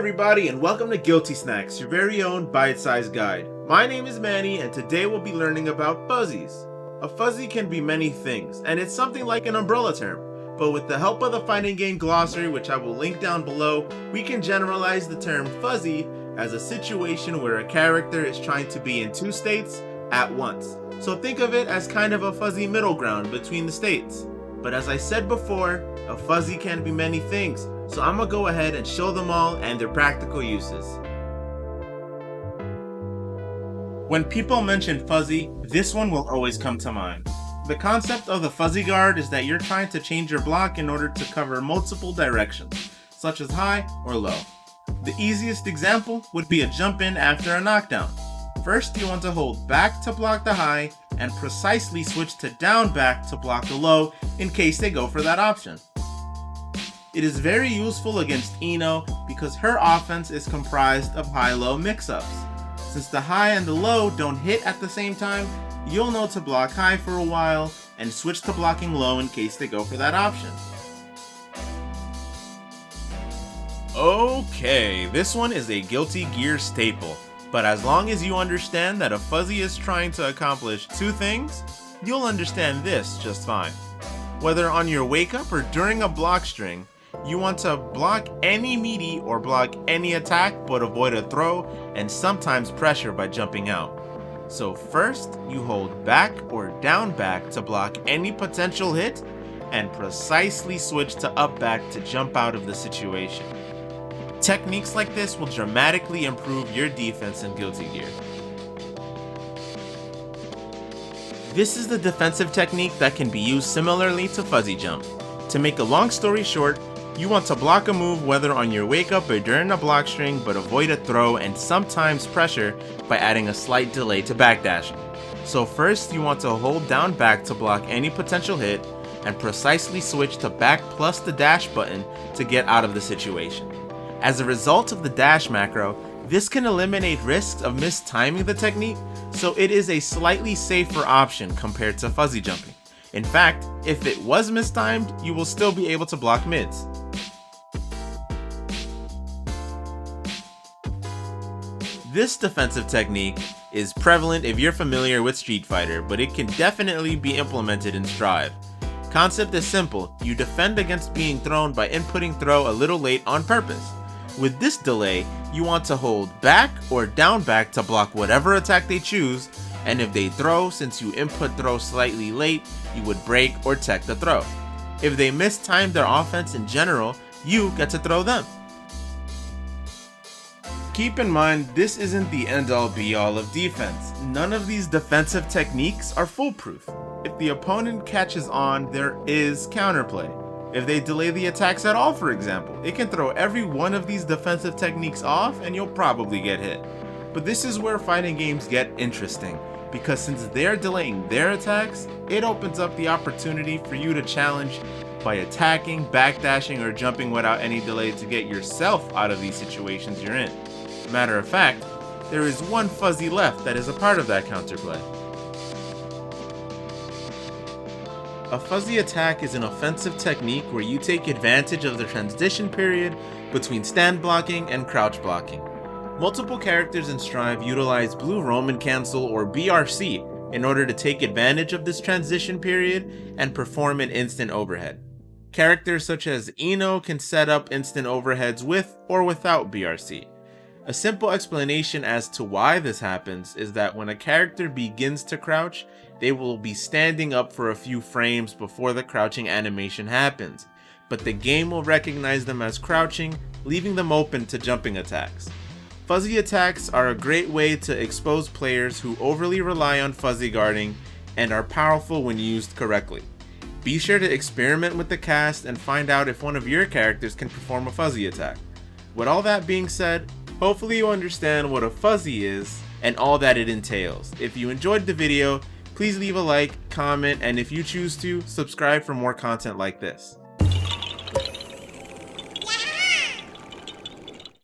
everybody, and welcome to Guilty Snacks, your very own bite-sized guide. My name is Manny, and today we'll be learning about fuzzies. A fuzzy can be many things, and it's something like an umbrella term. But with the help of the fighting game Glossary, which I will link down below, we can generalize the term fuzzy as a situation where a character is trying to be in two states at once. So think of it as kind of a fuzzy middle ground between the states. But as I said before, a fuzzy can be many things, so I'm gonna go ahead and show them all and their practical uses. When people mention fuzzy, this one will always come to mind. The concept of the fuzzy guard is that you're trying to change your block in order to cover multiple directions, such as high or low. The easiest example would be a jump in after a knockdown. First, you want to hold back to block the high and precisely switch to down back to block the low in case they go for that option. It is very useful against Ino because her offense is comprised of high-low mix-ups. Since the high and the low don't hit at the same time, you'll know to block high for a while and switch to blocking low in case they go for that option. Okay, this one is a Guilty Gear staple, but as long as you understand that a fuzzy is trying to accomplish two things, you'll understand this just fine. Whether on your wake up or during a block string, you want to block any meaty or block any attack but avoid a throw and sometimes pressure by jumping out. So first, you hold back or down back to block any potential hit and precisely switch to up back to jump out of the situation. Techniques like this will dramatically improve your defense in Guilty Gear. This is the defensive technique that can be used similarly to fuzzy jump. To make a long story short, you want to block a move whether on your wake up or during a block string but avoid a throw and sometimes pressure by adding a slight delay to backdashing. So first you want to hold down back to block any potential hit and precisely switch to back plus the dash button to get out of the situation. As a result of the dash macro, this can eliminate risks of mistiming the technique, so it is a slightly safer option compared to fuzzy jumping. In fact, if it was mistimed, you will still be able to block mids. This defensive technique is prevalent if you're familiar with Street Fighter, but it can definitely be implemented in Strive. Concept is simple, you defend against being thrown by inputting throw a little late on purpose. With this delay, you want to hold back or down back to block whatever attack they choose, and if they throw, since you input throw slightly late, you would break or tech the throw. If they mistime their offense in general, you get to throw them. Keep in mind, this isn't the end-all be-all of defense. None of these defensive techniques are foolproof. If the opponent catches on, there is counterplay. If they delay the attacks at all, for example, it can throw every one of these defensive techniques off and you'll probably get hit. But this is where fighting games get interesting, because since they're delaying their attacks, it opens up the opportunity for you to challenge by attacking, backdashing, or jumping without any delay to get yourself out of these situations you're in. Matter of fact, there is one fuzzy left that is a part of that counterplay. A fuzzy attack is an offensive technique where you take advantage of the transition period between stand blocking and crouch blocking. Multiple characters in Strive utilize Blue Roman Cancel or BRC in order to take advantage of this transition period and perform an instant overhead. Characters such as Ino can set up instant overheads with or without BRC. A simple explanation as to why this happens is that when a character begins to crouch, they will be standing up for a few frames before the crouching animation happens, but the game will recognize them as crouching, leaving them open to jumping attacks. Fuzzy attacks are a great way to expose players who overly rely on fuzzy guarding and are powerful when used correctly. Be sure to experiment with the cast and find out if one of your characters can perform a fuzzy attack. With all that being said, hopefully you understand what a fuzzy is and all that it entails. If you enjoyed the video, please leave a like, comment, and if you choose to, subscribe for more content like this.